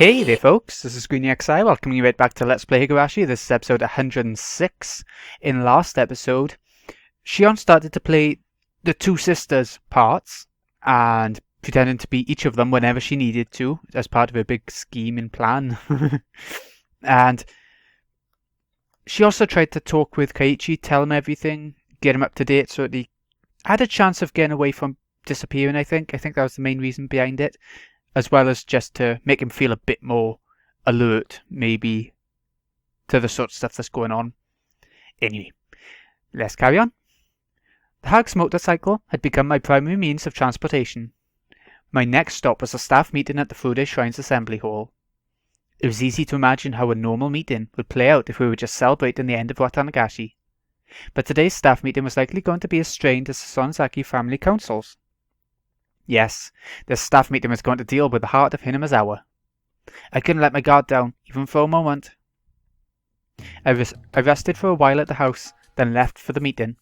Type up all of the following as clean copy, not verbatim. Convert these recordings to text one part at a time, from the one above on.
Hey there folks, this is GreenXI welcoming you right back to Let's Play Higurashi. This is episode 106. In last episode, Shion started to play the two sisters' parts and pretending to be each of them whenever she needed to as part of a big scheme and plan. And she also tried to talk with Keiichi, tell him everything, get him up to date so that he had a chance of getting away from disappearing, I think. I think that was the main reason behind it. As well as just to make him feel a bit more alert, maybe, to the sort of stuff that's going on. Anyway, let's carry on. The Hag's motorcycle had become my primary means of transportation. My next stop was a staff meeting at the Fude Shrine's Assembly Hall. It was easy to imagine how a normal meeting would play out if we were just celebrating the end of Watanagashi. But today's staff meeting was likely going to be as strained as the Sonzaki family councils. Yes, this staff meeting was going to deal with the heart of Hinamazawa. I couldn't let my guard down, even for a moment. I rested for a while at the house, then left for the meeting.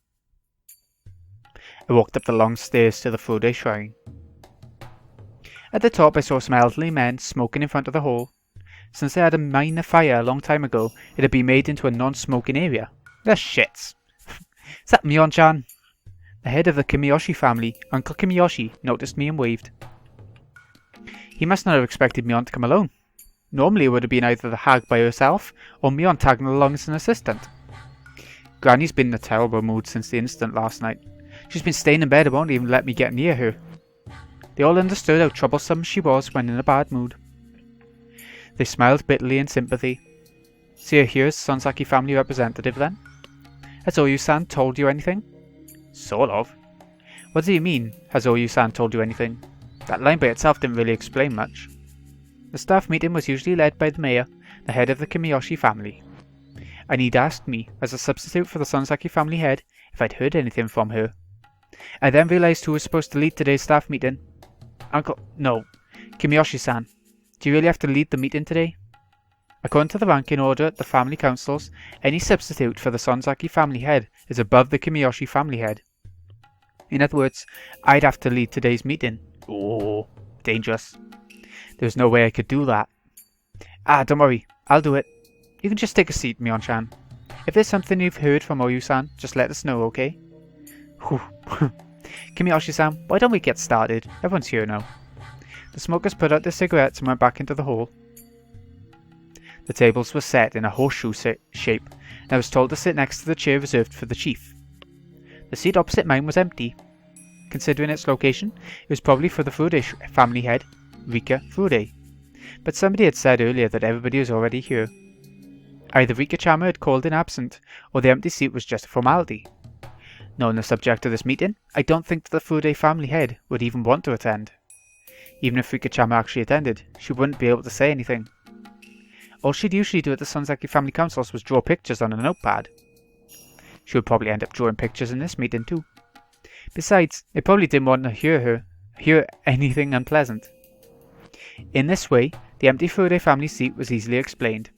I walked up the long stairs to the Fude Shrine. At the top I saw some elderly men smoking in front of the hall. Since they had a minor fire a long time ago, it had been made into a non-smoking area. They're shits. Is that Mion-chan? The head of the Kimiyoshi family, Uncle Kimiyoshi, noticed me and waved. He must not have expected Mion to come alone. Normally it would have been either the hag by herself, or Mion tagging along as an assistant. Granny's been in a terrible mood since the incident last night. She's been staying in bed and won't even let me get near her. They all understood how troublesome she was when in a bad mood. They smiled bitterly in sympathy. So you're here as Sonzaki family representative then? Has Oyu-san told you anything? Sort of. What do you mean, has Oyu-san told you anything? That line by itself didn't really explain much. The staff meeting was usually led by the mayor, the head of the Kimiyoshi family. And he'd asked me, as a substitute for the Sonzaki family head, if I'd heard anything from her. I then realised who was supposed to lead today's staff meeting. Kimiyoshi-san. Do you really have to lead the meeting today? According to the ranking order at the family councils, any substitute for the Sonzaki family head is above the Kimiyoshi family head. In other words, I'd have to lead today's meeting. Oh, dangerous. There's no way I could do that. Don't worry, I'll do it. You can just take a seat, Mion-chan. If there's something you've heard from Oyu-san, just let us know, okay? Kimiyoshi-san, why don't we get started? Everyone's here now. The smokers put out their cigarettes and went back into the hall. The tables were set in a horseshoe shape, and I was told to sit next to the chair reserved for the chief. The seat opposite mine was empty. Considering its location, it was probably for the Fude family head, Rika Fude. But somebody had said earlier that everybody was already here. Either Rika-chama had called in absent, or the empty seat was just a formality. Knowing the subject of this meeting, I don't think that the Fude family head would even want to attend. Even if Rika-chama actually attended, she wouldn't be able to say anything. All she'd usually do at the Sonzaki family councils was draw pictures on a notepad. She would probably end up drawing pictures in this meeting too. Besides, they probably didn't want to hear anything unpleasant. In this way, the empty Fude family seat was easily explained.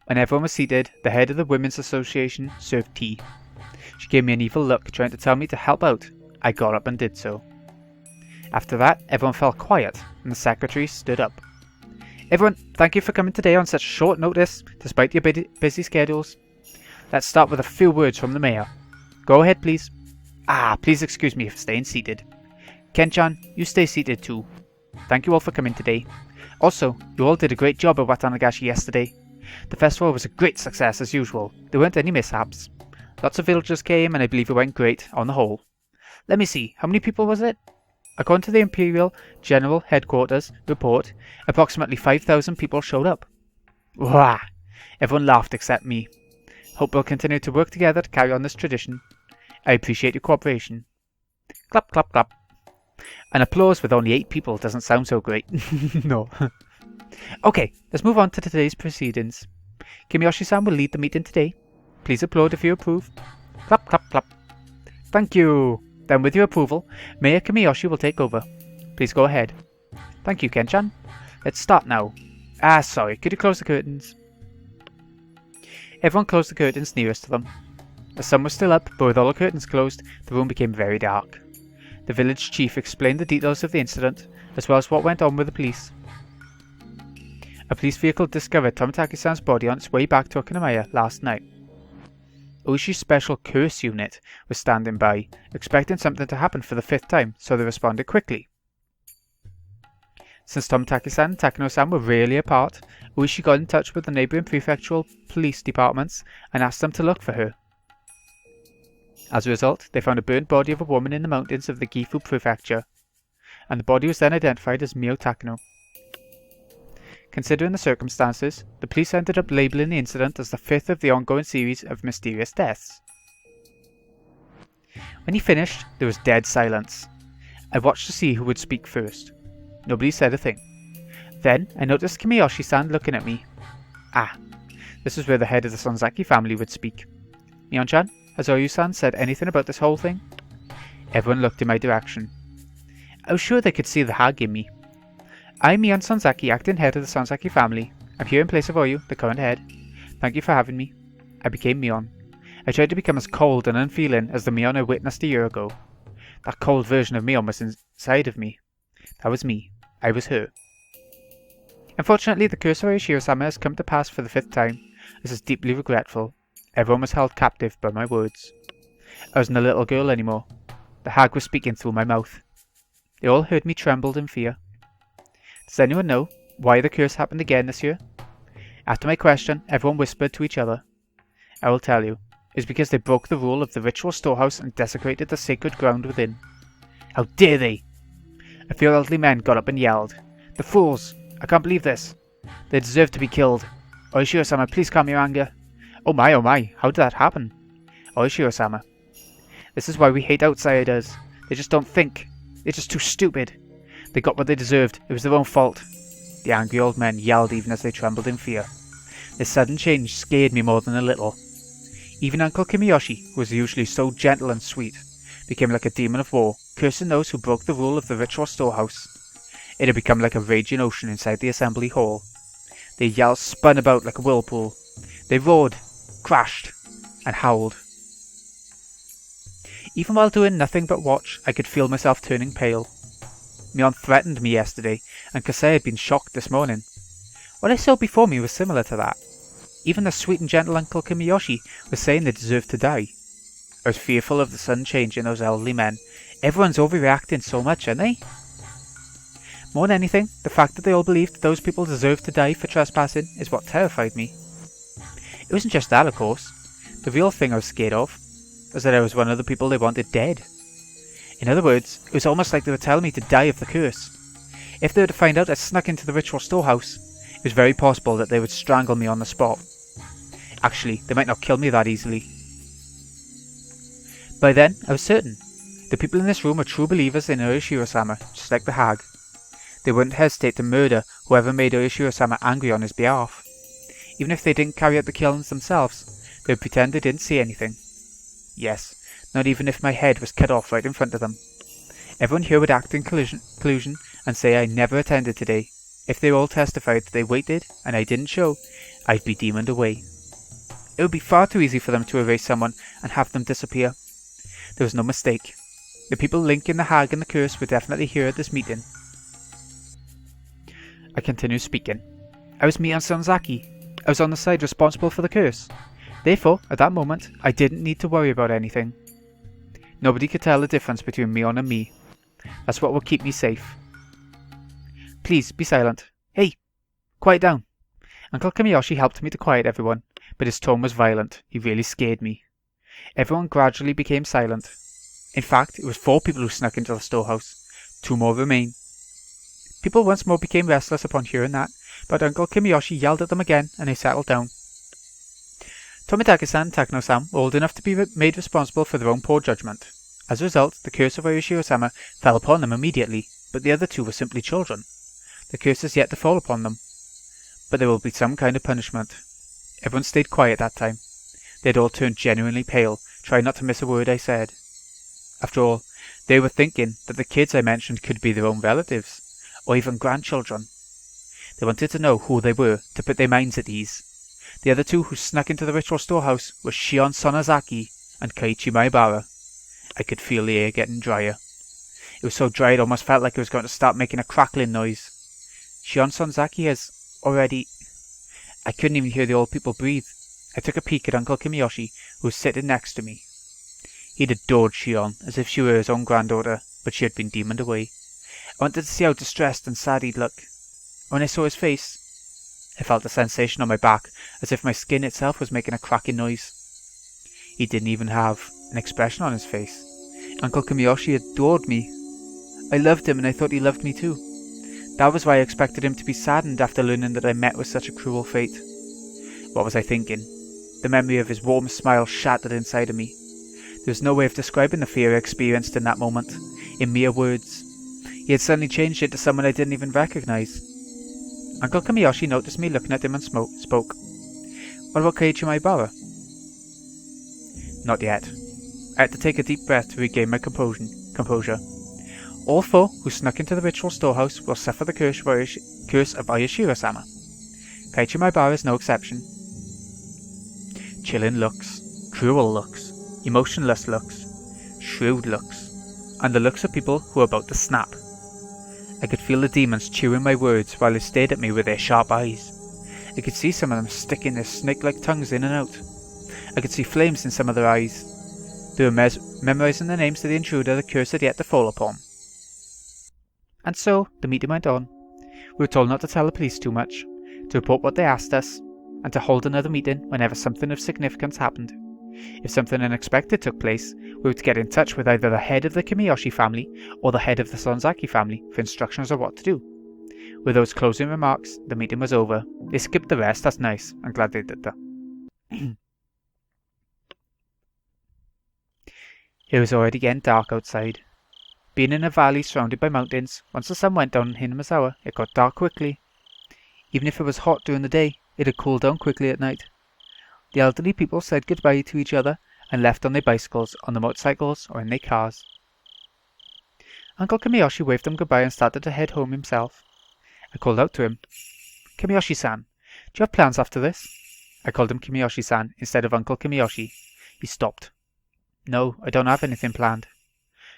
When everyone was seated, the head of the Women's Association served tea. She gave me an evil look, trying to tell me to help out. I got up and did so. After that, everyone fell quiet, and the secretary stood up. Everyone, thank you for coming today on such short notice, despite your busy schedules. Let's start with a few words from the mayor. Go ahead, please. Please excuse me for staying seated. Ken-chan, you stay seated too. Thank you all for coming today. Also, you all did a great job at Watanagashi yesterday. The festival was a great success as usual. There weren't any mishaps. Lots of villagers came and I believe it went great on the whole. Let me see, how many people was it? According to the Imperial General Headquarters report, approximately 5,000 people showed up. Wah! Everyone laughed except me. Hope we'll continue to work together to carry on this tradition. I appreciate your cooperation. Clap, clap, clap. An applause with only 8 people doesn't sound so great. No. Okay, let's move on to today's proceedings. Kimiyoshi-san will lead the meeting today. Please applaud if you approve. Clap, clap, clap. Thank you. Then with your approval, Mayor Kimiyoshi will take over. Please go ahead. Thank you, Ken-chan. Let's start now. Sorry, could you close the curtains? Everyone closed the curtains nearest to them. The sun was still up, but with all the curtains closed, the room became very dark. The village chief explained the details of the incident, as well as what went on with the police. A police vehicle discovered Tomitaki-san's body on its way back to Okinamaya last night. Oishi's special curse unit was standing by, expecting something to happen for the 5th time, so they responded quickly. Since Tomitaki-san and Takano-san were rarely apart, Oishi got in touch with the neighbouring prefectural police departments and asked them to look for her. As a result, they found a burnt body of a woman in the mountains of the Gifu prefecture, and the body was then identified as Mio Takano. Considering the circumstances, the police ended up labelling the incident as the 5th of the ongoing series of mysterious deaths. When he finished, there was dead silence. I watched to see who would speak first. Nobody said a thing. Then I noticed Kimiyoshi-san looking at me. Ah, this is where the head of the Sonzaki family would speak. Mion-chan, has Oyu-san said anything about this whole thing? Everyone looked in my direction. I was sure they could see the hag in me. I'm Mion Sonzaki, acting head of the Sonzaki family. I'm here in place of Oyu, the current head. Thank you for having me. I became Mion. I tried to become as cold and unfeeling as the Mion I witnessed a year ago. That cold version of Mion was inside of me. That was me. I was her. Unfortunately, the curse of Oishiro-sama has come to pass for the 5th time. This is deeply regretful. Everyone was held captive by my words. I wasn't a little girl anymore. The hag was speaking through my mouth. They all heard me trembled in fear. Does anyone know why the curse happened again this year? After my question, everyone whispered to each other. I will tell you. It's because they broke the rule of the ritual storehouse and desecrated the sacred ground within. How dare they! A few elderly men got up and yelled. The fools! I can't believe this! They deserve to be killed. Oishiro-sama, please calm your anger. Oh my, how did that happen? Oishiro-sama. This is why we hate outsiders. They just don't think. They're just too stupid. They got what they deserved. It was their own fault. The angry old men yelled even as they trembled in fear. This sudden change scared me more than a little. Even Uncle Kimiyoshi, who was usually so gentle and sweet, became like a demon of war, cursing those who broke the rule of the ritual storehouse. It had become like a raging ocean inside the assembly hall. Their yells spun about like a whirlpool. They roared, crashed, and howled. Even while doing nothing but watch, I could feel myself turning pale. Mion threatened me yesterday, and Kasei had been shocked this morning. What I saw before me was similar to that. Even the sweet and gentle Uncle Kimiyoshi was saying they deserved to die. I was fearful of the sudden change in those elderly men. Everyone's overreacting so much, aren't they? More than anything, the fact that they all believed those people deserved to die for trespassing is what terrified me. It wasn't just that, of course. The real thing I was scared of was that I was one of the people they wanted dead. In other words, it was almost like they were telling me to die of the curse. If they were to find out I snuck into the ritual storehouse, it was very possible that they would strangle me on the spot. Actually, they might not kill me that easily. By then, I was certain. The people in this room are true believers in Oishiro-sama, just like the hag. They wouldn't hesitate to murder whoever made Oishiro-sama angry on his behalf. Even if they didn't carry out the killings themselves, they would pretend they didn't see anything. Yes, not even if my head was cut off right in front of them. Everyone here would act in collusion and say I never attended today. If they all testified that they waited and I didn't show, I'd be demoned away. It would be far too easy for them to erase someone and have them disappear. There was no mistake. The people linking the hag and the curse were definitely here at this meeting. I continued speaking. I was Mion Sonzaki. I was on the side responsible for the curse. Therefore, at that moment, I didn't need to worry about anything. Nobody could tell the difference between Mion and me. That's what would keep me safe. Please, be silent. Hey! Quiet down. Uncle Kimiyoshi helped me to quiet everyone, but his tone was violent. He really scared me. Everyone gradually became silent. In fact, it was 4 people who snuck into the storehouse. 2 more remain. People once more became restless upon hearing that, but Uncle Kimiyoshi yelled at them again, and they settled down. Tomitaki-san and Takano-san were old enough to be made responsible for their own poor judgment. As a result, the curse of Oishiro-sama fell upon them immediately, but the other 2 were simply children. The curse is yet to fall upon them, but there will be some kind of punishment. Everyone stayed quiet that time. They had all turned genuinely pale, trying not to miss a word I said. After all, they were thinking that the kids I mentioned could be their own relatives, or even grandchildren. They wanted to know who they were to put their minds at ease. The other 2 who snuck into the ritual storehouse were Shion Sonozaki and Keiichi Maibara. I could feel the air getting drier. It was so dry it almost felt like it was going to start making a crackling noise. Shion Sonozaki has already... I couldn't even hear the old people breathe. I took a peek at Uncle Kimiyoshi, who was sitting next to me. He'd adored Shion, as if she were his own granddaughter, but she had been demoned away. I wanted to see how distressed and sad he'd look. When I saw his face, I felt a sensation on my back, as if my skin itself was making a cracking noise. He didn't even have an expression on his face. Uncle Kimiyoshi adored me. I loved him, and I thought he loved me too. That was why I expected him to be saddened after learning that I met with such a cruel fate. What was I thinking? The memory of his warm smile shattered inside of me. There was no way of describing the fear I experienced in that moment, in mere words. He had suddenly changed into someone I didn't even recognize. Uncle Kimiyoshi noticed me looking at him and spoke. What about Keiichi Maibara? Not yet. I had to take a deep breath to regain my composure. All four who snuck into the ritual storehouse will suffer the curse of Ayashiro-sama. Keiichi Maibara is no exception. Chilling looks, cruel looks, emotionless looks, shrewd looks, and the looks of people who are about to snap. I could feel the demons chewing my words while they stared at me with their sharp eyes. I could see some of them sticking their snake-like tongues in and out. I could see flames in some of their eyes. They were memorizing the names of the intruder the curse had yet to fall upon. And so, the meeting went on. We were told not to tell the police too much, to report what they asked us, and to hold another meeting whenever something of significance happened. If something unexpected took place, we were to get in touch with either the head of the Kimiyoshi family or the head of the Sonzaki family for instructions on what to do. With those closing remarks, the meeting was over. They skipped the rest, that's nice. I'm glad they did that. It was already getting dark outside. Being in a valley surrounded by mountains, once the sun went down in Hinamizawa, it got dark quickly. Even if it was hot during the day, it had cooled down quickly at night. The elderly people said goodbye to each other and left on their bicycles, on their motorcycles, or in their cars. Uncle Kimiyoshi waved them goodbye and started to head home himself. I called out to him. Kimiyoshi-san, do you have plans after this? I called him Kimiyoshi-san instead of Uncle Kimiyoshi. He stopped. No, I don't have anything planned.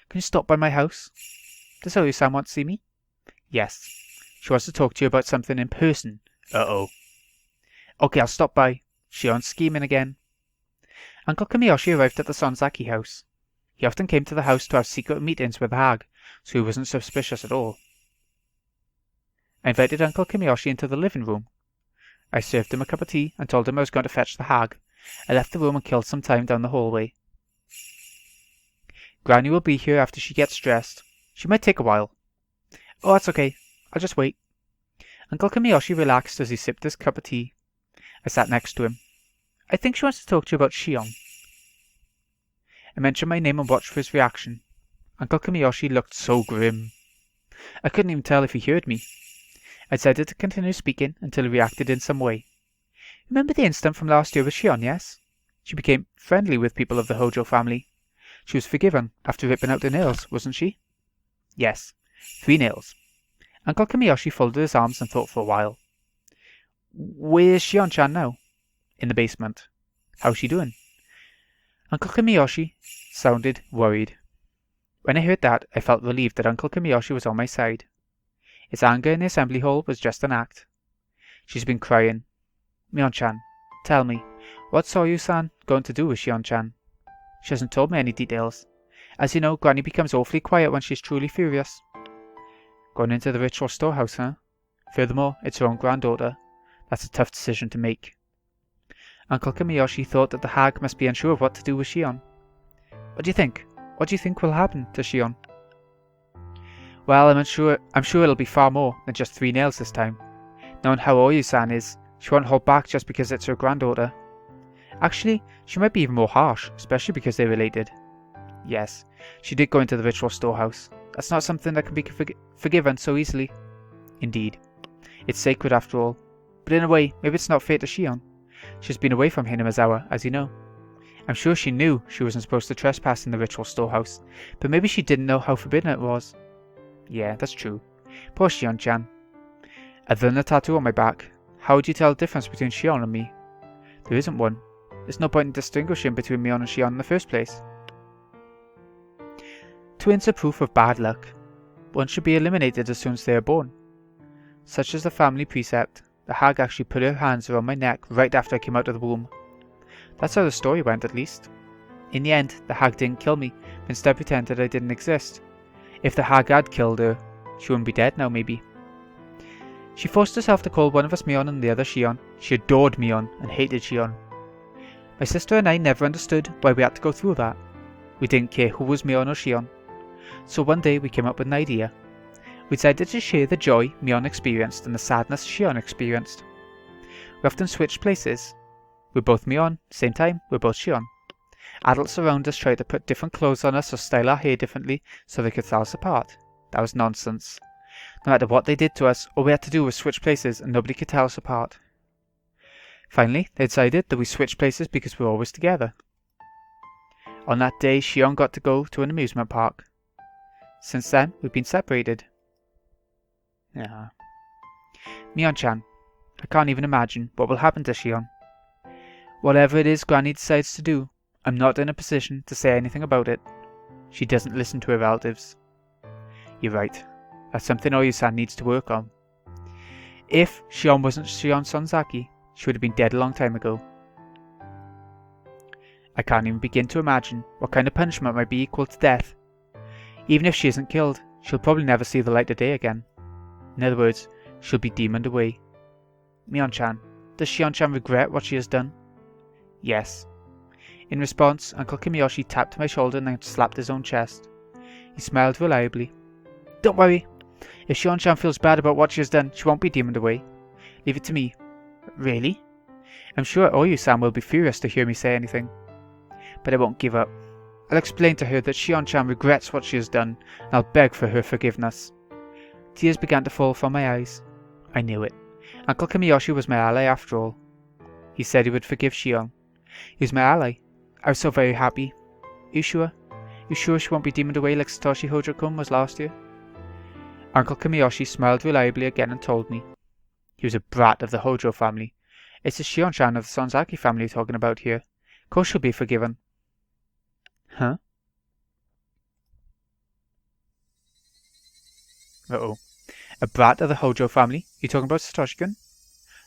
Can you stop by my house? Does Oyu-san want to see me? Yes. She wants to talk to you about something in person. Uh-oh. Okay, I'll stop by. Shion's scheming again. Uncle Kimiyoshi arrived at the Sonzaki house. He often came to the house to have secret meetings with the hag, so he wasn't suspicious at all. I invited Uncle Kimiyoshi into the living room. I served him a cup of tea and told him I was going to fetch the hag. I left the room and killed some time down the hallway. Granny will be here after she gets dressed. She might take a while. Oh, that's okay. I'll just wait. Uncle Kimiyoshi relaxed as he sipped his cup of tea. I sat next to him. I think she wants to talk to you about Shion. I mentioned my name and watched for his reaction. Uncle Kimiyoshi looked so grim. I couldn't even tell if he heard me. I decided to continue speaking until he reacted in some way. Remember the incident from last year with Shion, yes? She became friendly with people of the Hojo family. She was forgiven after ripping out her nails, wasn't she? Yes, 3 nails. Uncle Kimiyoshi folded his arms and thought for a while. Where's Shion-chan now? In the basement. How's she doing? Uncle Kimiyoshi sounded worried. When I heard that, I felt relieved that Uncle Kimiyoshi was on my side. His anger in the assembly hall was just an act. She's been crying. Mion-chan, tell me, what's Soryu-san going to do with Shion-chan? She hasn't told me any details. As you know, Granny becomes awfully quiet when she's truly furious. Going into the ritual storehouse, huh? Furthermore, it's her own granddaughter. That's a tough decision to make. Uncle Kimiyoshi thought that the hag must be unsure of what to do with Shion. What do you think? What do you think will happen to Shion? Well, I'm sure it'll be far more than just 3 nails this time. Knowing how Oyu-san is, she won't hold back just because it's her granddaughter. Actually, she might be even more harsh, especially because they're related. Yes, she did go into the ritual storehouse. That's not something that can be forgiven so easily. Indeed. It's sacred after all. But in a way, maybe it's not fair to Shion. She's been away from Hinamizawa, as you know. I'm sure she knew she wasn't supposed to trespass in the ritual storehouse, but maybe she didn't know how forbidden it was. Yeah, that's true. Poor Shion-chan. Other than the tattoo on my back, how would you tell the difference between Shion and me? There isn't one. There's no point in distinguishing between Mion and Shion in the first place. Twins are proof of bad luck. One should be eliminated as soon as they are born. Such is the family precept, the hag actually put her hands around my neck right after I came out of the womb. That's how the story went, at least. In the end, the hag didn't kill me, but instead pretended I didn't exist. If the hag had killed her, she wouldn't be dead now, maybe. She forced herself to call one of us Mion and the other Shion. She adored Mion and hated Shion. My sister and I never understood why we had to go through that. We didn't care who was Mion or Shion. So one day we came up with an idea. We decided to share the joy Mion experienced and the sadness Shion experienced. We often switched places. We're both Mion, same time, we're both Shion. Adults around us tried to put different clothes on us or style our hair differently so they could tell us apart. That was nonsense. No matter what they did to us, all we had to do was switch places and nobody could tell us apart. Finally, they decided that we switched places because we were always together. On that day, Shion got to go to an amusement park. Since then, we've been separated. Yeah. Mion-chan, I can't even imagine what will happen to Shion. Whatever it is Granny decides to do, I'm not in a position to say anything about it. She doesn't listen to her relatives. You're right. That's something Oyu-san needs to work on. If Shion wasn't Shion Sonzaki, she would have been dead a long time ago. I can't even begin to imagine what kind of punishment might be equal to death. Even if she isn't killed, she'll probably never see the light of day again. In other words, she'll be demoned away. Mion-chan, does Shion-chan regret what she has done? Yes. In response, Uncle Kimiyoshi tapped my shoulder and then slapped his own chest. He smiled reliably. Don't worry. If Shion-chan feels bad about what she has done, she won't be demoned away. Leave it to me. Really? I'm sure Oyu-san will be furious to hear me say anything. But I won't give up. I'll explain to her that Shion-chan regrets what she has done, and I'll beg for her forgiveness. Tears began to fall from my eyes. I knew it. Uncle Kimiyoshi was my ally after all. He said he would forgive Shion. He was my ally. I was so very happy. You sure? You sure she won't be demoned away like Satoshi Hojo-kun was last year? Uncle Kimiyoshi smiled reliably again and told me. He was a brat of the Hojo family. It's the Shion-chan of the Sonzaki family you're talking about here. Of course she'll be forgiven. Huh? Uh-oh. A brat of the Hojo family? You talking about Satoshi-kun?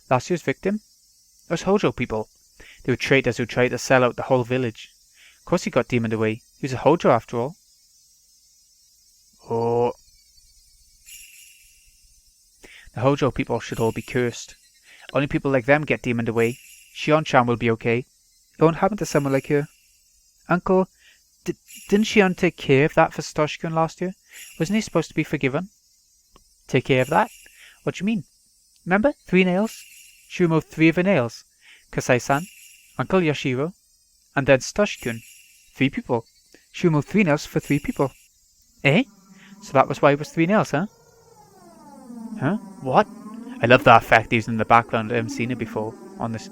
Last year's victim? Those Hojo people. They were traitors who tried to sell out the whole village. Of course he got demoned away. He was a Hojo after all. Oh. The Hojo people should all be cursed. Only people like them get demoned away. Shion-chan will be okay. It won't happen to someone like her. Uncle, didn't Shion take care of that for Satoshi-kun last year? Wasn't he supposed to be forgiven? Take care of that? What do you mean? Remember? 3 nails? She removed 3 of her nails. Kasai-san, Uncle Yashiro, and then Satoshi-kun. 3 people. She removed 3 nails for 3 people. Eh? So that was why it was 3 nails, huh? Huh? What? I love that effect used in the background. I haven't seen it before on this.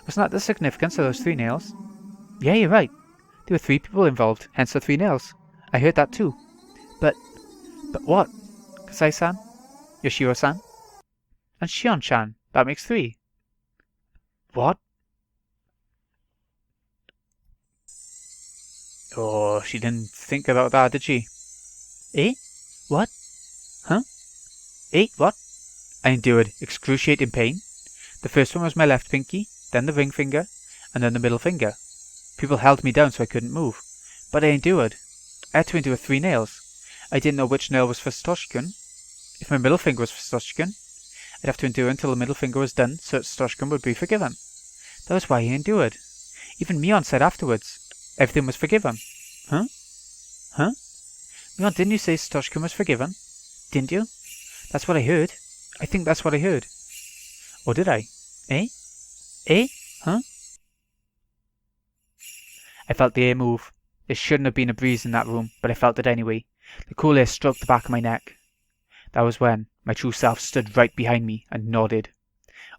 Wasn't that the significance of those 3 nails? Yeah, you're right. There were 3 people involved, hence the 3 nails. I heard that too. But what? Kasai-san? Yoshiro-san? And Shion-chan. That makes 3. What? Oh, she didn't think about that, did she? Eh? What? Huh? Eh? What? I endured excruciating pain. The first one was my left pinky, then the ring finger, and then the middle finger. People held me down so I couldn't move. But I endured. I had to endure 3 nails. I didn't know which nail was for Satoshi-kun. If my middle finger was for Satoshi-kun, I'd have to endure until the middle finger was done so that Satoshi-kun would be forgiven. That was why he endured. Even Mion said afterwards, everything was forgiven. Huh? Huh? Mion, didn't you say Satoshi-kun was forgiven? Didn't you? That's what I heard. I think that's what I heard. Or did I? Eh? Eh? Huh? I felt the air move. There shouldn't have been a breeze in that room, but I felt it anyway. The cool air stroked the back of my neck. That was when my true self stood right behind me and nodded.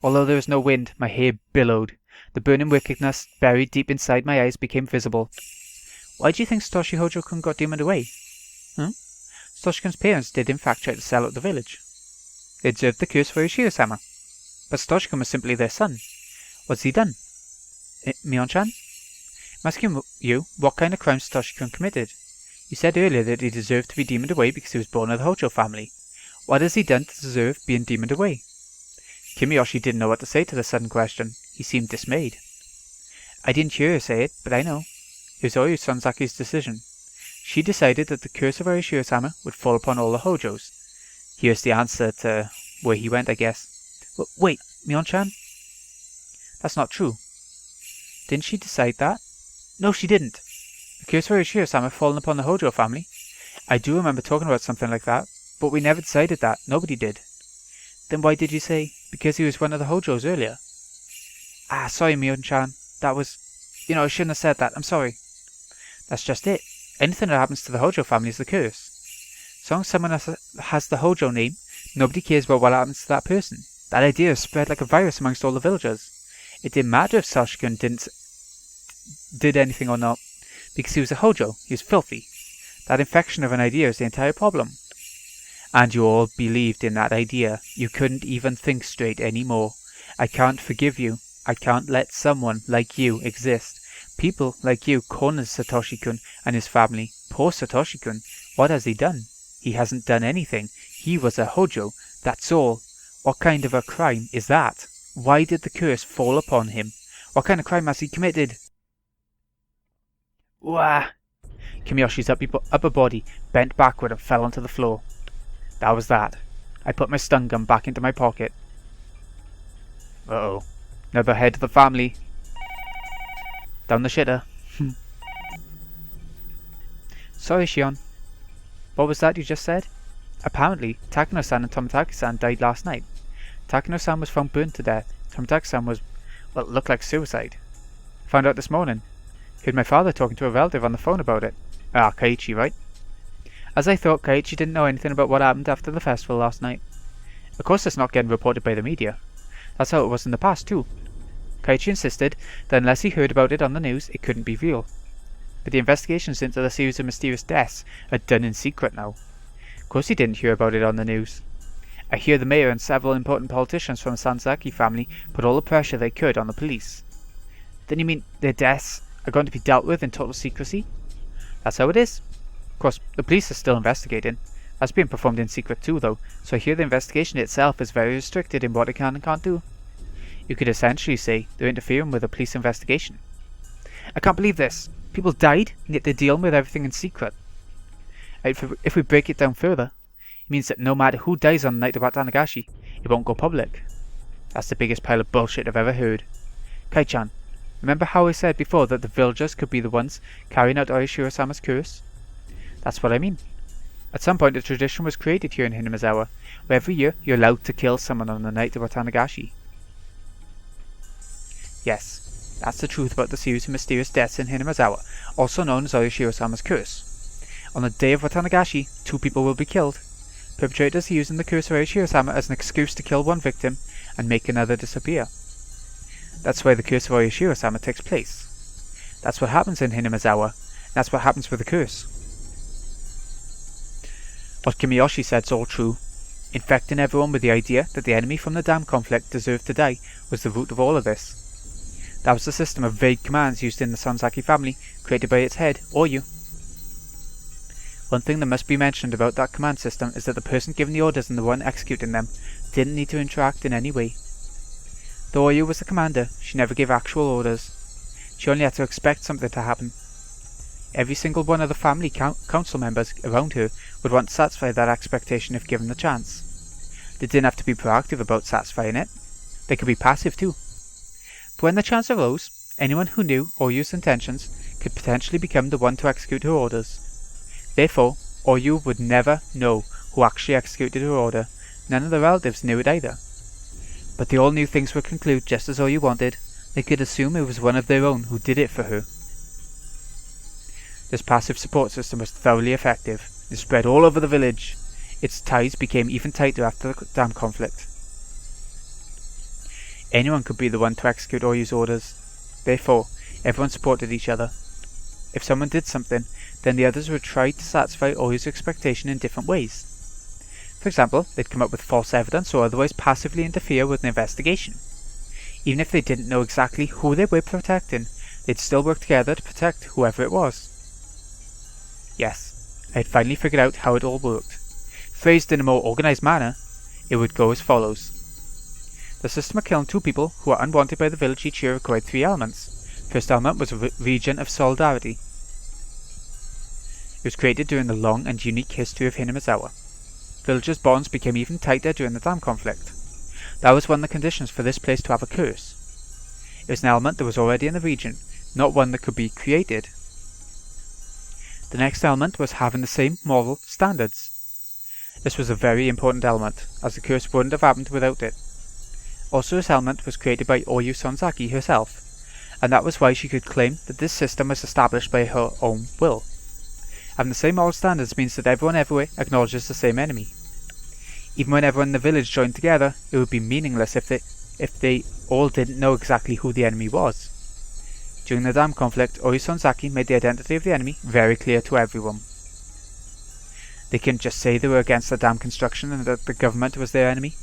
Although there was no wind, my hair billowed. The burning wickedness buried deep inside my eyes became visible. Why do you think Satoshi Hojo-kun got demoned away? Satoshi-kun's parents did in fact try to sell out the village. They deserved the curse for Yoshiro-sama. But Satoshi-kun was simply their son. What's he done? Mion-chan? I'm asking you what kind of crime Satoshi-kun committed. You said earlier that he deserved to be demoned away because he was born of the Hojo family. What has he done to deserve being demoned away? Kimiyoshi didn't know what to say to the sudden question. He seemed dismayed. I didn't hear her say it, but I know. It was Oyu Sanzaki's decision. She decided that the curse of Oyoshiro-sama would fall upon all the Hojos. Here's the answer to where he went, I guess. Wait, Mion-chan? That's not true. Didn't she decide that? No, she didn't. The curse of Oyoshiro-sama fallen upon the Hojo family. I do remember talking about something like that, but we never decided that. Nobody did. Then why did you say, because he was one of the Hojos earlier? Sorry, Mion-chan. That was... I shouldn't have said that. I'm sorry. That's just it. Anything that happens to the Hojo family is the curse. As long as someone has the Hojo name, nobody cares about what happens to that person. That idea is spread like a virus amongst all the villagers. It didn't matter if Sashikun did anything or not, because he was a Hojo. He was filthy. That infection of an idea is the entire problem. And you all believed in that idea. You couldn't even think straight anymore. I can't forgive you. I can't let someone like you exist. People like you cornered Satoshi-kun and his family. Poor Satoshi-kun. What has he done? He hasn't done anything. He was a Hojo. That's all. What kind of a crime is that? Why did the curse fall upon him? What kind of crime has he committed? Wah! Kimiyoshi's upper body bent backward and fell onto the floor. That was that. I put my stun gun back into my pocket. Uh-oh. Another head of the family. Down the shitter. Sorry, Shion. What was that you just said? Apparently, Takano-san and Tomitaki-san died last night. Takano-san was found burnt to death. Tomitaki-san was, well, it looked like suicide. Found out this morning. Heard my father talking to a relative on the phone about it. Kaiichi, right? As I thought, Kaiichi didn't know anything about what happened after the festival last night. Of course it's not getting reported by the media. That's how it was in the past too. Kaiichi insisted that unless he heard about it on the news, it couldn't be real. But the investigations into the series of mysterious deaths are done in secret now. Of course he didn't hear about it on the news. I hear the mayor and several important politicians from the Sanzaki family put all the pressure they could on the police. Then you mean their deaths are going to be dealt with in total secrecy? That's how it is. Of course, the police are still investigating. That's being performed in secret too, though, so I hear the investigation itself is very restricted in what it can and can't do. You could essentially say they're interfering with a police investigation. I can't believe this. People died, and yet they're dealing with everything in secret. If we break it down further, it means that no matter who dies on the night of Watanagashi, it won't go public. That's the biggest pile of bullshit I've ever heard. Kai-chan, remember how I said before that the villagers could be the ones carrying out Oyoshiro-sama's curse? That's what I mean. At some point a tradition was created here in Hinamizawa, where every year you're allowed to kill someone on the night of Watanagashi. Yes, that's the truth about the series of mysterious deaths in Hinamizawa, also known as Oyoshiro-sama's curse. On the day of Watanagashi, 2 people will be killed. Perpetrators are using the curse of Oyoshiro-sama as an excuse to kill one victim and make another disappear. That's why the curse of Oyoshiro-sama takes place. That's what happens in Hinamizawa. That's what happens with the curse. What Kimiyoshi said is all true. Infecting everyone with the idea that the enemy from the dam conflict deserved to die was the root of all of this. That was the system of vague commands used in the Sanzaki family, created by its head, Oyu. One thing that must be mentioned about that command system is that the person giving the orders and the one executing them didn't need to interact in any way. Though Oyu was the commander, she never gave actual orders. She only had to expect something to happen. Every single one of the family council members around her would want to satisfy that expectation if given the chance. They didn't have to be proactive about satisfying it. They could be passive too. But when the chance arose, anyone who knew Oyu's intentions could potentially become the one to execute her orders. Therefore, Oyu would never know who actually executed her order. None of the relatives knew it either. But they all knew things would conclude just as Oyu wanted. They could assume it was one of their own who did it for her. This passive support system was thoroughly effective. It spread all over the village. Its ties became even tighter after the dam conflict. Anyone could be the one to execute Oyu's orders. Therefore, everyone supported each other. If someone did something, then the others would try to satisfy Oyu's expectation in different ways. For example, they'd come up with false evidence or otherwise passively interfere with an investigation. Even if they didn't know exactly who they were protecting, they'd still work together to protect whoever it was. Yes, I had finally figured out how it all worked. Phrased in a more organized manner, it would go as follows. The system of killing 2 people who are unwanted by the village each year required 3 elements. First element was a region of solidarity. It was created during the long and unique history of Hinamizawa. Villagers' bonds became even tighter during the dam conflict. That was one of the conditions for this place to have a curse. It was an element that was already in the region, not one that could be created. The next element was having the same moral standards. This was a very important element, as the curse wouldn't have happened without it. Also, this element was created by Oyu Sonzaki herself, and that was why she could claim that this system was established by her own will. Having the same moral standards means that everyone everywhere acknowledges the same enemy. Even when everyone in the village joined together, it would be meaningless if they all didn't know exactly who the enemy was. During the dam conflict, Oyu Sonzaki made the identity of the enemy very clear to everyone. They couldn't just say they were against the dam construction and that the government was their enemy.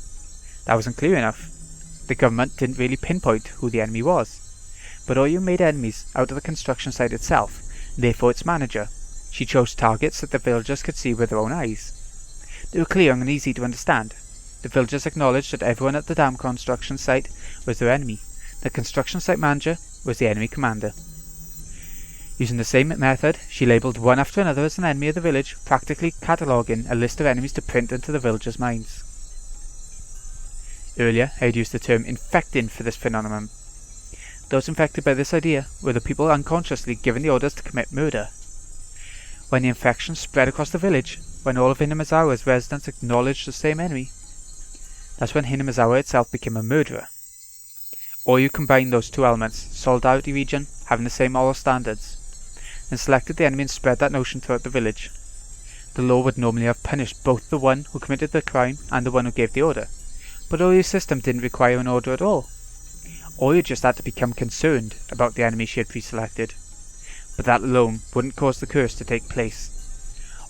That wasn't clear enough. The government didn't really pinpoint who the enemy was. But Oyu made enemies out of the construction site itself, and therefore its manager. She chose targets that the villagers could see with their own eyes. They were clear and easy to understand. The villagers acknowledged that everyone at the dam construction site was their enemy. The construction site manager was the enemy commander. Using the same method, she labelled one after another as an enemy of the village, practically cataloguing a list of enemies to print into the villagers' minds. Earlier, I had used the term infecting for this phenomenon. Those infected by this idea were the people unconsciously given the orders to commit murder. When the infection spread across the village, when all of Hinamizawa's residents acknowledged the same enemy, that's when Hinamizawa itself became a murderer. Or you combine those 2 elements, solidarity region, having the same moral standards, and selected the enemy and spread that notion throughout the village. The law would normally have punished both the one who committed the crime and the one who gave the order, but Oyu's system didn't require an order at all. Oyu just had to become concerned about the enemy she had pre-selected, but that alone wouldn't cause the curse to take place.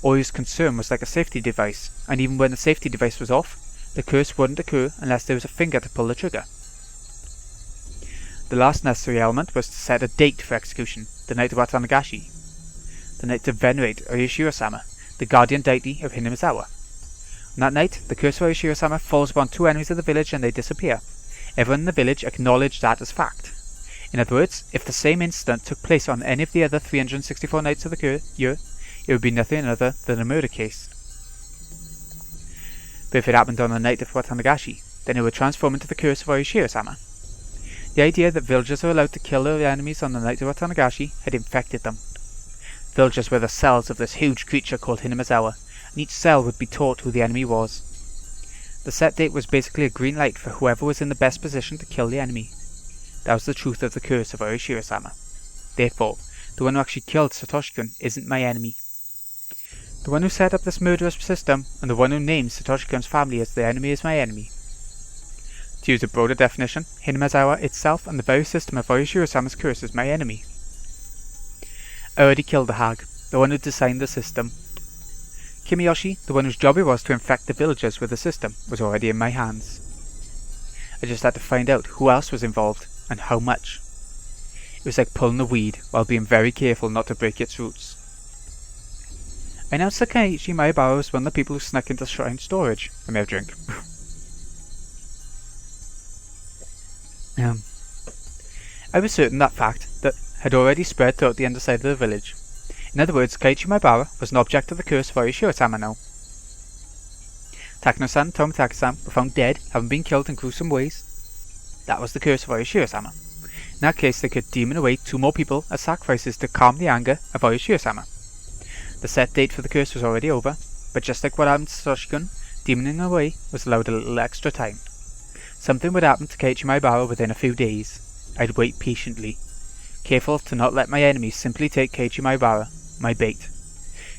Oyu's concern was like a safety device, and even when the safety device was off, the curse wouldn't occur unless there was a finger to pull the trigger. The last necessary element was to set a date for execution, the night of Watanagashi, the night to venerate Oyashiro-sama, the guardian deity of Hinamizawa. On that night, the curse of Oyashiro-sama falls upon 2 enemies of the village and they disappear. Everyone in the village acknowledged that as fact. In other words, if the same incident took place on any of the other 364 nights of the year, it would be nothing other than a murder case. But if it happened on the night of Watanagashi, then it would transform into the curse of Oyashiro-sama. The idea that villagers are allowed to kill their enemies on the night of Watanagashi had infected them. Villagers were the cells of this huge creature called Hinamizawa, and each cell would be taught who the enemy was. The set date was basically a green light for whoever was in the best position to kill the enemy. That was the truth of the curse of Oyashiro-sama. Therefore, the one who actually killed Satoshi-kun isn't my enemy. The one who set up this murderous system, and the one who named Satoshi-kun's family as their enemy is my enemy. To use a broader definition, Hinamizawa itself and the very system of Oyashiro-sama's curse is my enemy. I already killed the hag, the one who designed the system. Kimiyoshi, the one whose job it was to infect the villagers with the system, was already in my hands. I just had to find out who else was involved, and how much. It was like pulling a weed, while being very careful not to break its roots. I announced that Keiichi Maebara was one of the people who snuck into shrine storage. I may have a drink. I was certain that fact that had already spread throughout the underside of the village. In other words, Keiichi Maebara was an object of the curse of Oyashiro-sama now. Takano-san and Tomitaki-san were found dead, having been killed in gruesome ways. That was the curse of Oyashiro-sama. In that case, they could demon away 2 more people as sacrifices to calm the anger of Oyashiro-sama. The set date for the curse was already over, but just like what happened to Satoshi-kun, demoning away was allowed a little extra time. Something would happen to Keiichi Maebara within a few days. I'd wait patiently, careful to not let my enemies simply take Keiichi Maebara, my bait.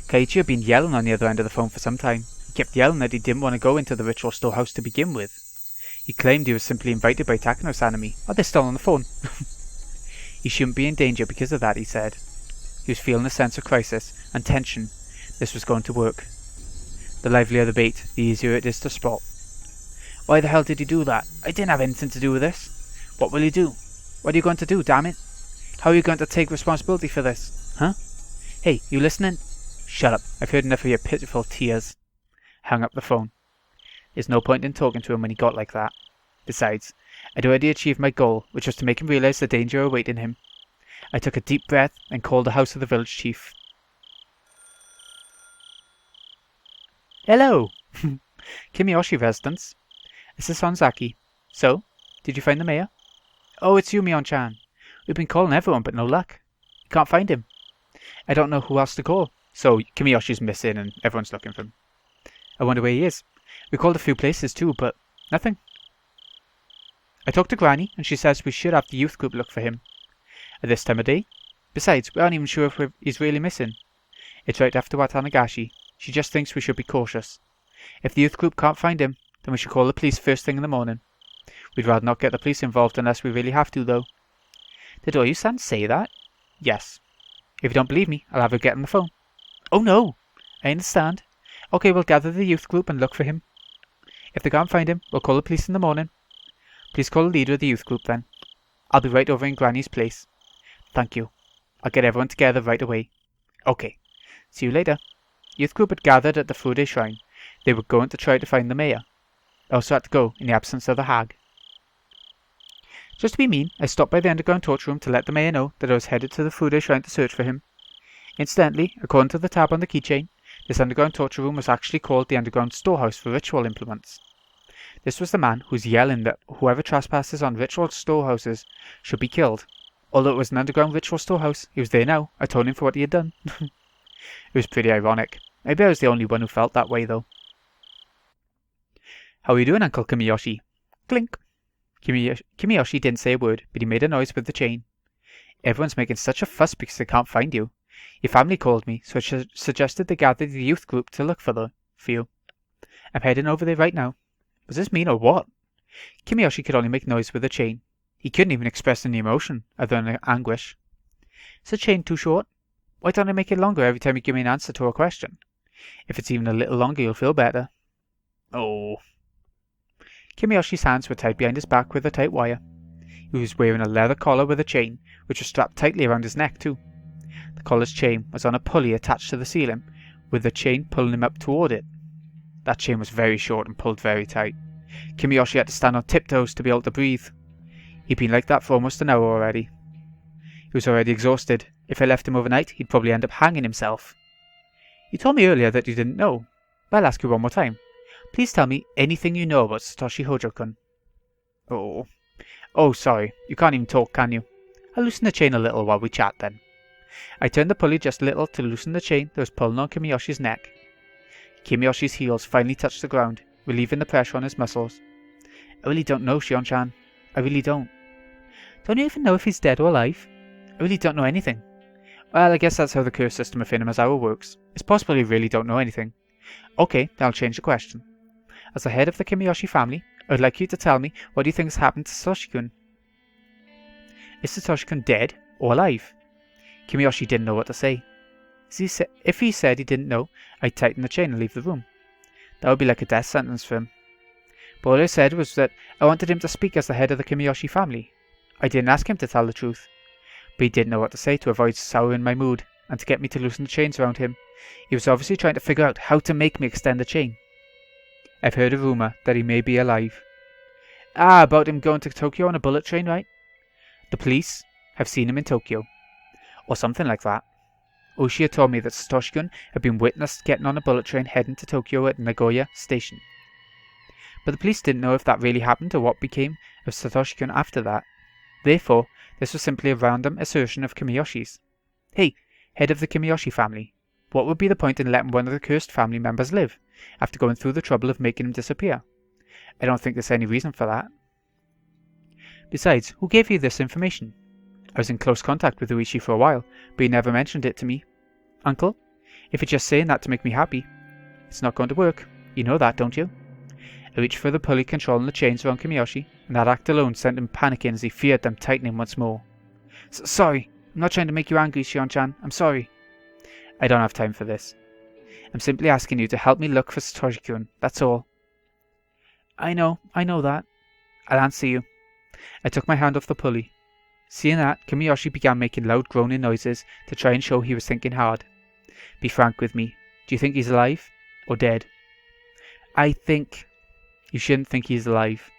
Keiichi had been yelling on the other end of the phone for some time. He kept yelling that he didn't want to go into the ritual storehouse to begin with. He claimed he was simply invited by Takano-san and me. Oh, they're still on the phone. He shouldn't be in danger because of that, he said. He was feeling a sense of crisis and tension. This was going to work. The livelier the bait, the easier it is to spot. Why the hell did he do that? I didn't have anything to do with this. What will he do? What are you going to do, damn it? How are you going to take responsibility for this? Huh? Hey, you listening? Shut up. I've heard enough of your pitiful tears. Hung up the phone. There's no point in talking to him when he got like that. Besides, I'd already achieved my goal, which was to make him realize the danger awaiting him. I took a deep breath and called the house of the village chief. Hello! Kimiyoshi residence. This is Sonzaki. So, did you find the mayor? Oh, it's you, Mion-chan. We've been calling everyone, but no luck. We can't find him. I don't know who else to call. So, Kimiyoshi's missing and everyone's looking for him. I wonder where he is. We called a few places too, but nothing. I talked to Granny, and she says we should have the youth group look for him. At this time of day? Besides, we aren't even sure if he's really missing. It's right after Watanagashi. She just thinks we should be cautious. If the youth group can't find him, then we should call the police first thing in the morning. We'd rather not get the police involved unless we really have to, though. Did Oyu-san say that? Yes. If you don't believe me, I'll have her get on the phone. Oh no! I understand. Okay, we'll gather the youth group and look for him. If they can't find him, we'll call the police in the morning. Please call the leader of the youth group then. I'll be right over in Granny's place. Thank you. I'll get everyone together right away. Okay. See you later. Youth group had gathered at the Fude Shrine. They were going to try to find the mayor. I also had to go in the absence of the hag. Just to be mean, I stopped by the underground torture room to let the mayor know that I was headed to the Fude Shrine to search for him. Incidentally, according to the tab on the keychain, this underground torture room was actually called the underground storehouse for ritual implements. This was the man who was yelling that whoever trespasses on ritual storehouses should be killed. Although it was an underground ritual storehouse, he was there now, atoning for what he had done. It was pretty ironic. Maybe I was the only one who felt that way, though. How are you doing, Uncle Kimiyoshi? Clink. Kimiyoshi didn't say a word, but he made a noise with the chain. Everyone's making such a fuss because they can't find you. Your family called me, so I suggested they gather the youth group to look for you. I'm heading over there right now. Was this mean or what? Kimiyoshi could only make noise with the chain. He couldn't even express any emotion, other than anguish. Is the chain too short? Why don't I make it longer every time you give me an answer to a question? If it's even a little longer, you'll feel better. Oh. Kimiyoshi's hands were tied behind his back with a tight wire. He was wearing a leather collar with a chain, which was strapped tightly around his neck too. The collar's chain was on a pulley attached to the ceiling, with the chain pulling him up toward it. That chain was very short and pulled very tight. Kimiyoshi had to stand on tiptoes to be able to breathe. He'd been like that for almost an hour already. He was already exhausted. If I left him overnight, he'd probably end up hanging himself. You told me earlier that you didn't know. But I'll ask you one more time. Please tell me anything you know about Satoshi Hojo-kun. Oh, sorry. You can't even talk, can you? I'll loosen the chain a little while we chat then. I turned the pulley just a little to loosen the chain that was pulling on Kimiyoshi's neck. Kimiyoshi's heels finally touched the ground, relieving the pressure on his muscles. I really don't know, Shion-chan. I really don't. Don't you even know if he's dead or alive? I really don't know anything. Well, I guess that's how the curse system of Hinamazawa works. It's possible you really don't know anything. Okay, then I'll change the question. As the head of the Kimiyoshi family, I would like you to tell me what you think has happened to Satoshi-kun. Is Satoshi-kun dead or alive? Kimiyoshi didn't know what to say. If he said he didn't know, I'd tighten the chain and leave the room. That would be like a death sentence for him. But all I said was that I wanted him to speak as the head of the Kimiyoshi family. I didn't ask him to tell the truth. But he didn't know what to say to avoid souring my mood, and to get me to loosen the chains around him. He was obviously trying to figure out how to make me extend the chain. I've heard a rumour that he may be alive. About him going to Tokyo on a bullet train, right? The police have seen him in Tokyo. Or something like that. Oshiya told me that Satoshi-kun had been witnessed getting on a bullet train heading to Tokyo at Nagoya Station. But the police didn't know if that really happened or what became of Satoshi-kun after that. Therefore, this was simply a random assertion of Kimiyoshi's. Hey, head of the Kimiyoshi family, what would be the point in letting one of the cursed family members live, after going through the trouble of making him disappear? I don't think there's any reason for that. Besides, who gave you this information? I was in close contact with Uishi for a while, but he never mentioned it to me. Uncle, if you're just saying that to make me happy, it's not going to work. You know that, don't you? I reached for the pulley controlling the chains around Kimiyoshi, and that act alone sent him panicking as he feared them tightening once more. Sorry, I'm not trying to make you angry, Shion-chan. I'm sorry. I don't have time for this. I'm simply asking you to help me look for Satoshi-kun, that's all. I know that. I'll answer you. I took my hand off the pulley. Seeing that, Kimiyoshi began making loud groaning noises to try and show he was thinking hard. Be frank with me. Do you think he's alive? Or dead? I think... You shouldn't think he's alive.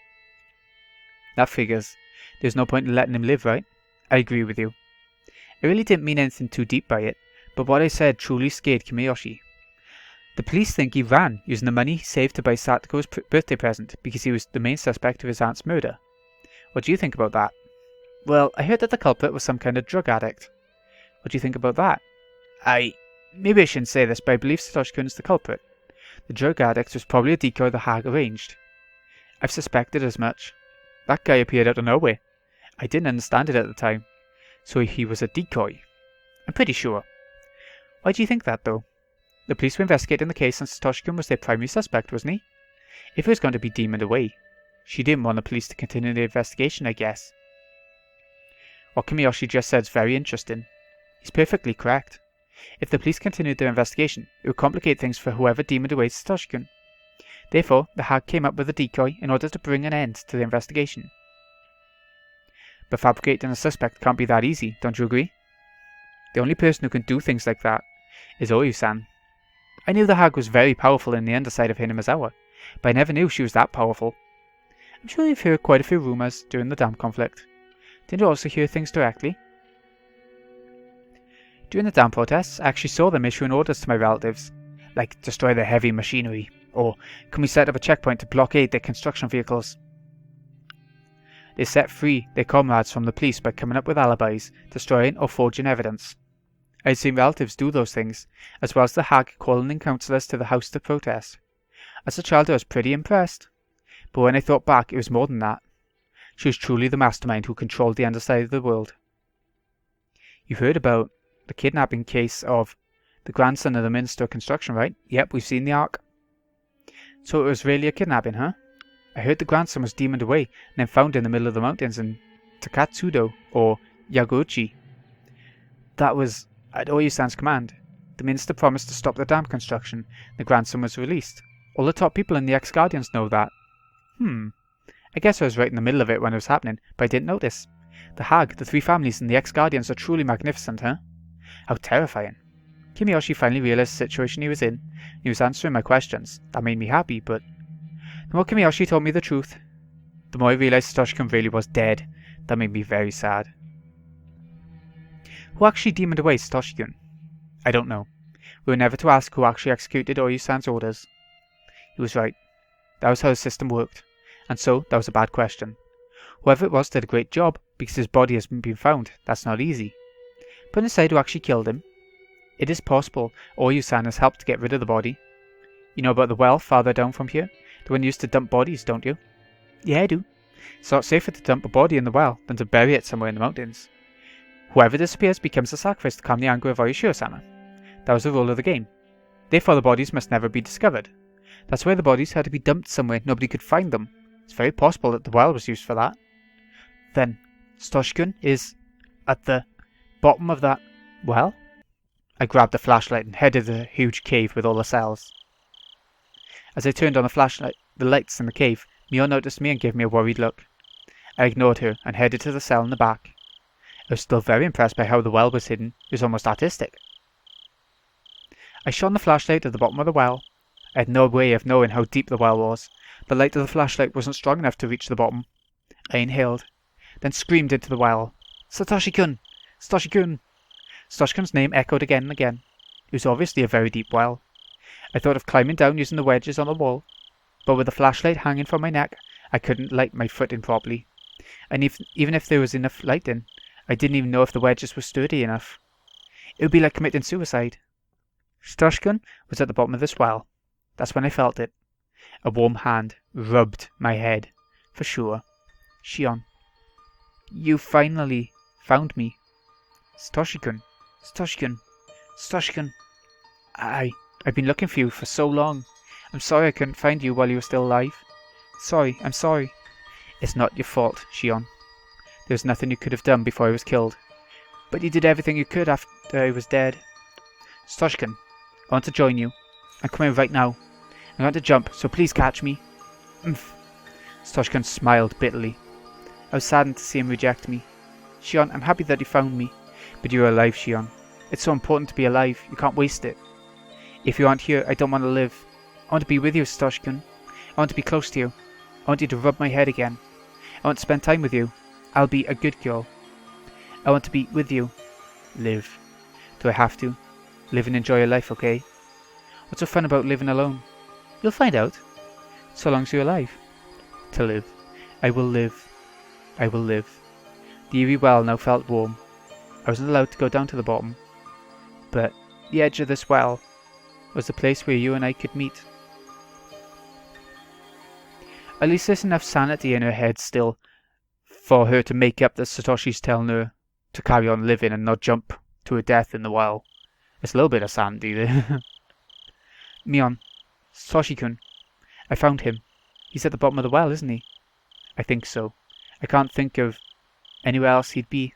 That figures. There's no point in letting him live, right? I agree with you. I really didn't mean anything too deep by it, but what I said truly scared Kimiyoshi. The police think he ran, using the money he saved to buy Sato's birthday present because he was the main suspect of his aunt's murder. What do you think about that? Well, I heard that the culprit was some kind of drug addict. What do you think about that? Maybe I shouldn't say this, but I believe Satoshi-kun is the culprit. The drug addict was probably a decoy the hag arranged. I've suspected as much. That guy appeared out of nowhere. I didn't understand it at the time. So he was a decoy. I'm pretty sure. Why do you think that, though? The police were investigating the case and Satoshi-kun was their primary suspect, wasn't he? If he was going to be demoned away, she didn't want the police to continue the investigation, I guess. What Kimiyoshi just said is very interesting. He's perfectly correct. If the police continued their investigation, it would complicate things for whoever demoned away Satoshi-kun. Therefore, the hag came up with a decoy in order to bring an end to the investigation. But fabricating a suspect can't be that easy, don't you agree? The only person who can do things like that is Oyu-san. I knew the hag was very powerful in the underside of Hinamizawa, but I never knew she was that powerful. I'm sure you've heard quite a few rumours during the dam conflict. Did you also hear things directly? During the dam protests, I actually saw them issuing orders to my relatives, like destroy their heavy machinery, or can we set up a checkpoint to blockade their construction vehicles? They set free their comrades from the police by coming up with alibis, destroying or forging evidence. I had seen relatives do those things, as well as the hag calling in counsellors to the house to protest. As a child I was pretty impressed, but when I thought back it was more than that. She was truly the mastermind who controlled the underside of the world. You've heard about the kidnapping case of the grandson of the Minister of Construction, right? Yep, we've seen the arc. So it was really a kidnapping, huh? I heard the grandson was demoned away and then found in the middle of the mountains in Takatsudo, or Yaguchi. That was at Oyu-san's command. The minister promised to stop the dam construction. The grandson was released. All the top people in the ex-Guardians know that. I guess I was right in the middle of it when it was happening, but I didn't notice. The hag, the three families, and the ex-Guardians are truly magnificent, huh? How terrifying. Kimiyoshi finally realized the situation he was in. He was answering my questions. That made me happy, but the more Kimiyoshi told me the truth, the more I realized Satoshi-kun really was dead. That made me very sad. Who actually demoned away Satoshi-kun? I don't know. We were never to ask who actually executed Oyu-san's orders. He was right. That was how the system worked. And so, that was a bad question. Whoever it was did a great job, because his body hasn't been found. That's not easy. Putting aside who actually killed him, it is possible Oyu-san has helped to get rid of the body. You know about the well farther down from here? The one used to dump bodies, don't you? Yeah, I do. It's a lot safer to dump a body in the well than to bury it somewhere in the mountains. Whoever disappears becomes a sacrifice to calm the anger of Oyashiro-sama. That was the rule of the game. Therefore the bodies must never be discovered. That's why the bodies had to be dumped somewhere nobody could find them. It's very possible that the well was used for that. Then, Satoshi-kun is at the bottom of that well? I grabbed a flashlight and headed to the huge cave with all the cells. As I turned on the lights in the cave, Mio noticed me and gave me a worried look. I ignored her and headed to the cell in the back. I was still very impressed by how the well was hidden. It was almost artistic. I shone the flashlight at the bottom of the well. I had no way of knowing how deep the well was. The light of the flashlight wasn't strong enough to reach the bottom. I inhaled, then screamed into the well. Satoshi-kun! Satoshi-kun! Satoshi-kun's name echoed again and again. It was obviously a very deep well. I thought of climbing down using the wedges on the wall, but with the flashlight hanging from my neck, I couldn't light my foot in properly. And even if there was enough light in, I didn't even know if the wedges were sturdy enough. It would be like committing suicide. Satoshi-kun was at the bottom of this well. That's when I felt it. A warm hand rubbed my head. For sure. Shion. You finally found me. Satoshi-kun. Satoshi-kun. Satoshi-kun. I've been looking for you for so long. I'm sorry I couldn't find you while you were still alive. I'm sorry. It's not your fault, Shion. There was nothing you could have done before I was killed. But you did everything you could after I was dead. Satoshi-kun, I want to join you. I'm coming right now. I want to jump, so please catch me. Satoshi-kun smiled bitterly. I was saddened to see him reject me. Shion, I'm happy that you found me. But you're alive, Shion. It's so important to be alive. You can't waste it. If you aren't here, I don't want to live. I want to be with you, Satoshi-kun. I want to be close to you. I want you to rub my head again. I want to spend time with you. I'll be a good girl. I want to be with you. Live. Do I have to? Live and enjoy your life, okay? What's so fun about living alone? You'll find out. So long as you're alive. To live. I will live. I will live. The eerie well now felt warm. I wasn't allowed to go down to the bottom. But the edge of this well was the place where you and I could meet. At least there's enough sanity in her head still for her to make up that Satoshi's telling her to carry on living and not jump to her death in the well. There's a little bit of sanity there. Mion, Satoshi-kun, I found him. He's at the bottom of the well, isn't he? I think so. I can't think of anywhere else he'd be.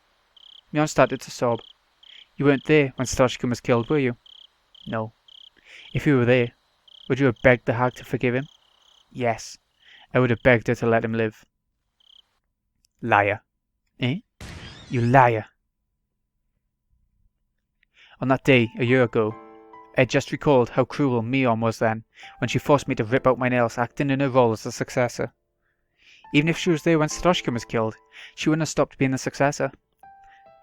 Mion started to sob. You weren't there when Satoshi-kun was killed, were you? No. If you were there, would you have begged the hag to forgive him? Yes. I would have begged her to let him live. Liar. Eh? You liar. On that day, a year ago, I had just recalled how cruel Mion was then, when she forced me to rip out my nails acting in her role as the successor. Even if she was there when Satoshi-kun was killed, she wouldn't have stopped being the successor.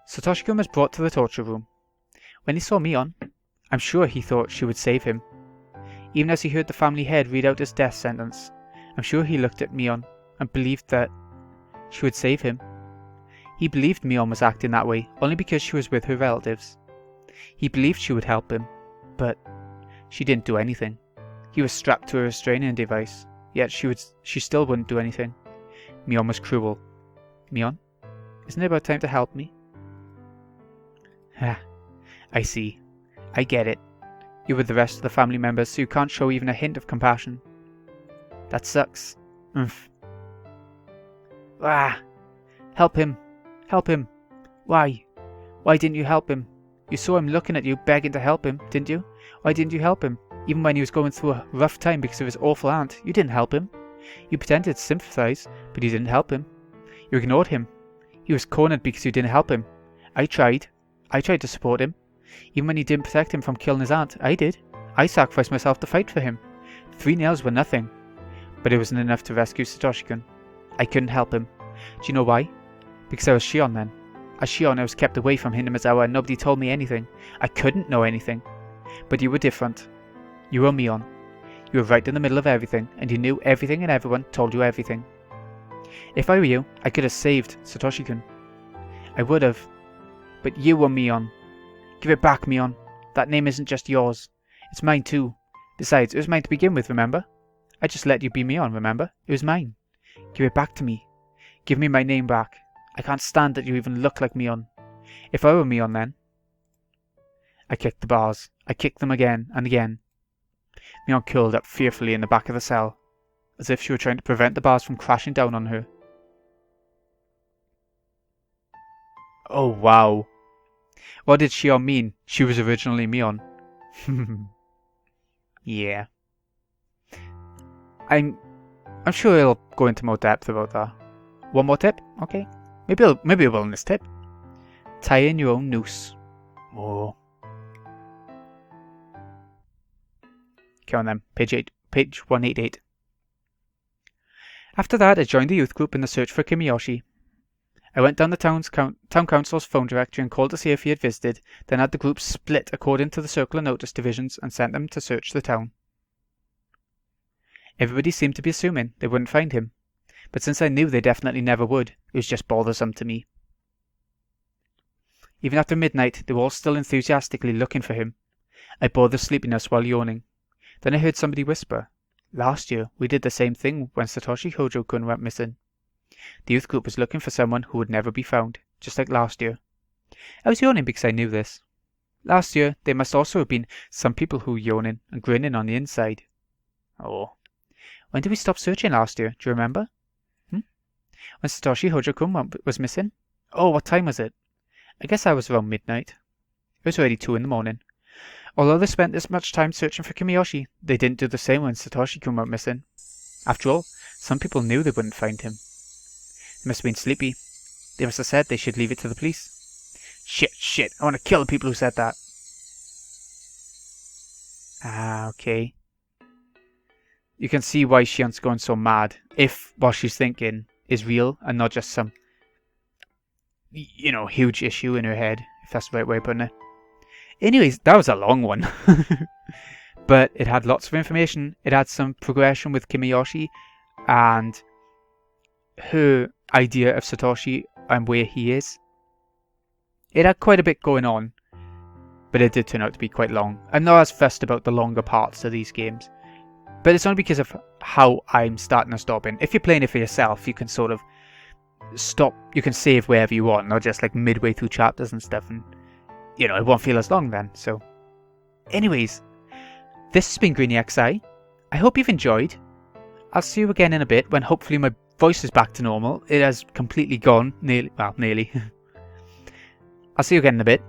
Satoshi-kun was brought to the torture room. When he saw Mion, I'm sure he thought she would save him. Even as he heard the family head read out his death sentence, I'm sure he looked at Mion and believed that she would save him. He believed Mion was acting that way only because she was with her relatives. He believed she would help him, but she didn't do anything. He was strapped to a restraining device, yet she still wouldn't do anything. Mion was cruel. Mion, isn't it about time to help me? I see. I get it. You're with the rest of the family members, so you can't show even a hint of compassion. That sucks. Help him. Help him. Why? Why didn't you help him? You saw him looking at you, begging to help him, didn't you? Why didn't you help him? Even when he was going through a rough time because of his awful aunt, you didn't help him. You pretended to sympathize, but you didn't help him. You ignored him. He was cornered because you didn't help him. I tried. I tried to support him. Even when you didn't protect him from killing his aunt, I did. I sacrificed myself to fight for him. 3 nails were nothing. But it wasn't enough to rescue Satoshi-kun. I couldn't help him. Do you know why? Because I was Shion then. As Shion, I was kept away from Hinamizawa and nobody told me anything. I couldn't know anything. But you were different. You were Mion. You were right in the middle of everything, and you knew everything and everyone told you everything. If I were you, I could have saved Satoshi-kun. I would have. But you were Mion. Give it back, Mion. That name isn't just yours. It's mine too. Besides, it was mine to begin with, remember? I just let you be Mion, remember? It was mine. Give it back to me. Give me my name back. I can't stand that you even look like Mion. If I were Mion then... I kicked the bars. I kicked them again and again. Mion curled up fearfully in the back of the cell, as if she were trying to prevent the bars from crashing down on her. Oh wow. What did Shion mean? She was originally Mion. Yeah. I'm sure he'll go into more depth about that. One more tip? Okay. Maybe a wellness tip. Tie in your own noose. Oh. Okay, on then. Page 188. After that, I joined the youth group in the search for Kimiyoshi. I went down the town council's phone directory and called to see if he had visited, then had the group split according to the circular notice divisions and sent them to search the town. Everybody seemed to be assuming they wouldn't find him, but since I knew they definitely never would, it was just bothersome to me. Even after midnight, they were all still enthusiastically looking for him. I bore the sleepiness while yawning. Then I heard somebody whisper, "Last year, we did the same thing when Satoshi Hojo-kun went missing." The youth group was looking for someone who would never be found, just like last year. I was yawning because I knew this. Last year, there must also have been some people who were yawning and grinning on the inside. Oh. When did we stop searching last year? Do you remember? When Satoshi Hojo-kun was missing? Oh, what time was it? I guess I was around midnight. It was already 2 in the morning. Although they spent this much time searching for Kimiyoshi, they didn't do the same when Satoshi-kun went missing. After all, some people knew they wouldn't find him. They must have been sleepy. They must have said they should leave it to the police. Shit, I want to kill the people who said that. Ah, okay. You can see why Shion's going so mad, if what she's thinking is real and not just some, huge issue in her head, if that's the right way of putting it. Anyways, that was a long one. But it had lots of information. It had some progression with Kimiyoshi and her idea of Satoshi and where he is. It had quite a bit going on, but it did turn out to be quite long. I'm not as fussed about the longer parts of these games, but it's only because of how I'm starting to stop in. If you're playing it for yourself, you can sort of stop, you can save wherever you want, not just like midway through chapters and stuff, and it won't feel as long then. So anyways, this has been Greeny XI. I hope you've enjoyed. I'll see you again in a bit when hopefully my voice is back to normal. It has completely gone, nearly. I'll see you again in a bit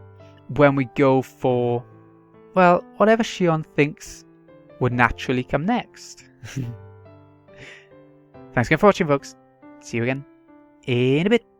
when we go for, well, whatever Shion thinks would naturally come next. Thanks again for watching, folks. See you again in a bit.